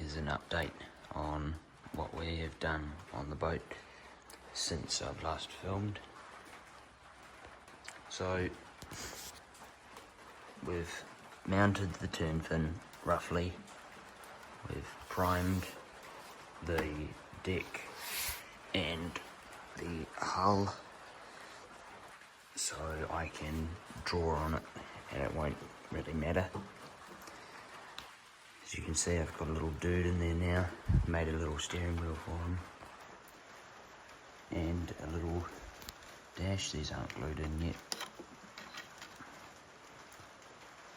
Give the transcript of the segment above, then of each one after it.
Here's an update on what we have done on the boat since I've last filmed. So we've mounted the turn fin roughly, we've primed the deck and the hull so I can draw on it and it won't really matter. As you can see, I've got a little dude in there now, made a little steering wheel for him and a little dash. These aren't glued in yet,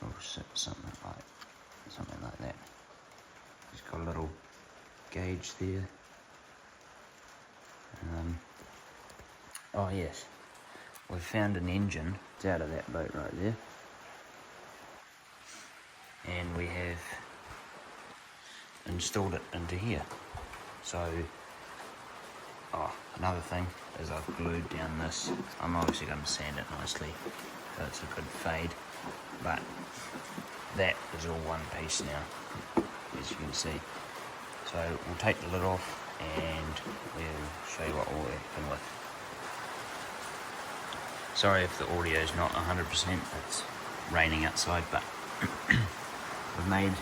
or something like that. He's got a little gauge there. Oh yes, we've found an engine. It's out of that boat right there, and we have installed it into here. So, another thing is I've glued down this. I'm obviously going to sand it nicely so it's a good fade, but that is all one piece now, as you can see. So we'll take the lid off and we'll show you what we're working with. Sorry if the audio is not 100%, it's raining outside, but we've made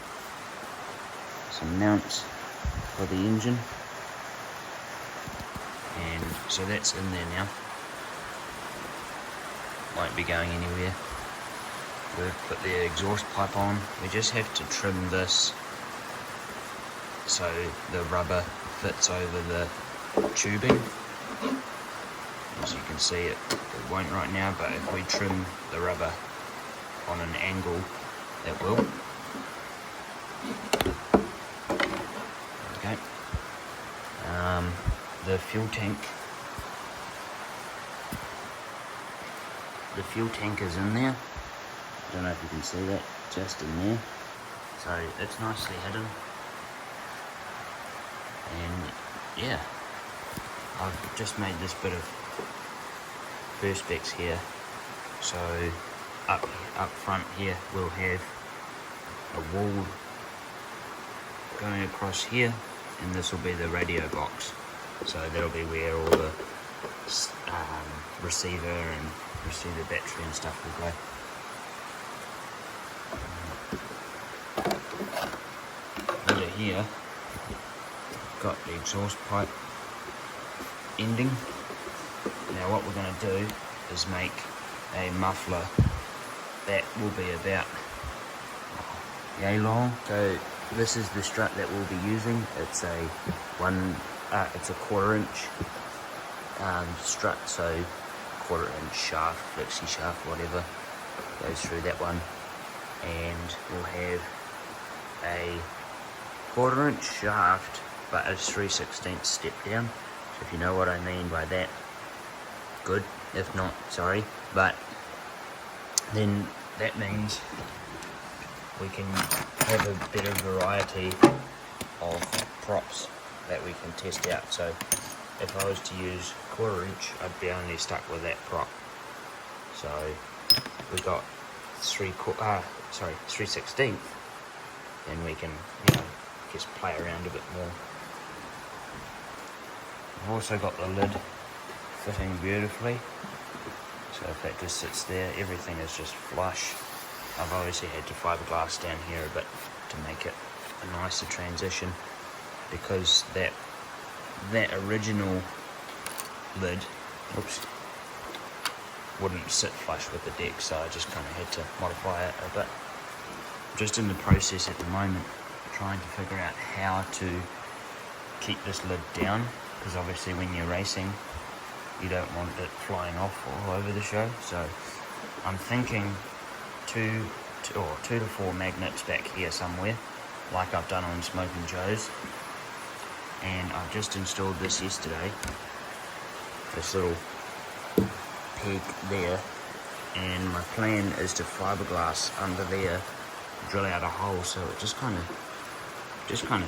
some mounts for the engine, and so that's in there now, won't be going anywhere. We've put the exhaust pipe on. We just have to trim this so the rubber fits over the tubing. As you can see, it won't right now, but if we trim the rubber on an angle, it will. Okay. The fuel tank is in there. I don't know if you can see that, just in there. So it's nicely hidden. And yeah, I've just made this bit of perspex here. So up front here we'll have a wall going across here, and this will be the radio box. So that'll be where all the receiver battery and stuff will go. Over here, got the exhaust pipe ending. Now what we're going to do is make a muffler that will be about yay long. So this is the strut that we'll be using. It's a 1/4 inch strut, so 1/4 inch shaft, flexi shaft, whatever, goes through that one, and we'll have a 1/4 inch shaft, but a 3/16 step down. So if you know what I mean by that, good. If not, sorry. But then that means we can have a better variety of props that we can test out. So if I was to use 1/4 inch, I'd be only stuck with that prop. So we've got 3/16, then we can, just play around a bit more. I've also got the lid fitting beautifully, so if that just sits there, everything is just flush. I've obviously had to fiberglass down here a bit to make it a nicer transition, because that original lid, wouldn't sit flush with the deck, so I just kind of had to modify it a bit. I'm just in the process at the moment trying to figure out how to keep this lid down, because obviously when you're racing you don't want it flying off all over the show. So I'm thinking two to four magnets back here somewhere, like I've done on Smoking Joe's. And I've just installed this yesterday, this little peg there, and my plan is to fiberglass under there, drill out a hole so it just kind of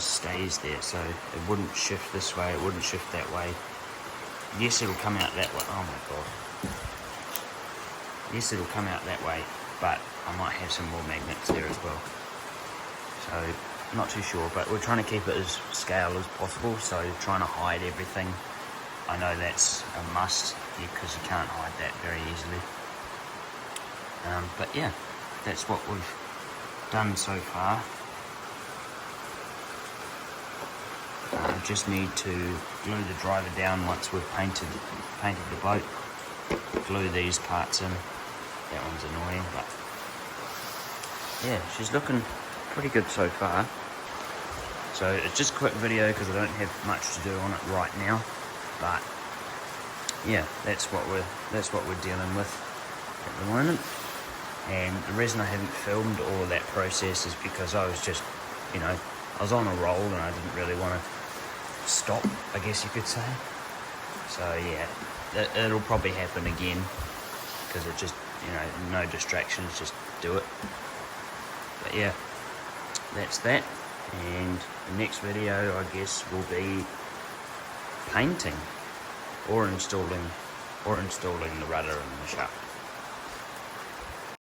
stays there, so it wouldn't shift this way, it wouldn't shift that way. Yes, it'll come out that way. Oh my god. Yes, it'll come out that way, but I might have some more magnets there as well. So not too sure, but we're trying to keep it as scale as possible, so trying to hide everything. I know that's a must because you can't hide that very easily. But yeah, that's what we've done so far. Just need to glue the driver down once we've painted the boat. Glue these parts in. That one's annoying, but yeah, she's looking pretty good so far. So it's just a quick video because I don't have much to do on it right now. But yeah, that's what we're dealing with at the moment. And the reason I haven't filmed all of that process is because I was just, you know, I was on a roll and I didn't really want to stop, I guess you could say. So yeah, it'll probably happen again because it just, you know, no distractions, just do it. But yeah, that's that. And the next video, I guess, will be painting or installing the rudder and the shaft.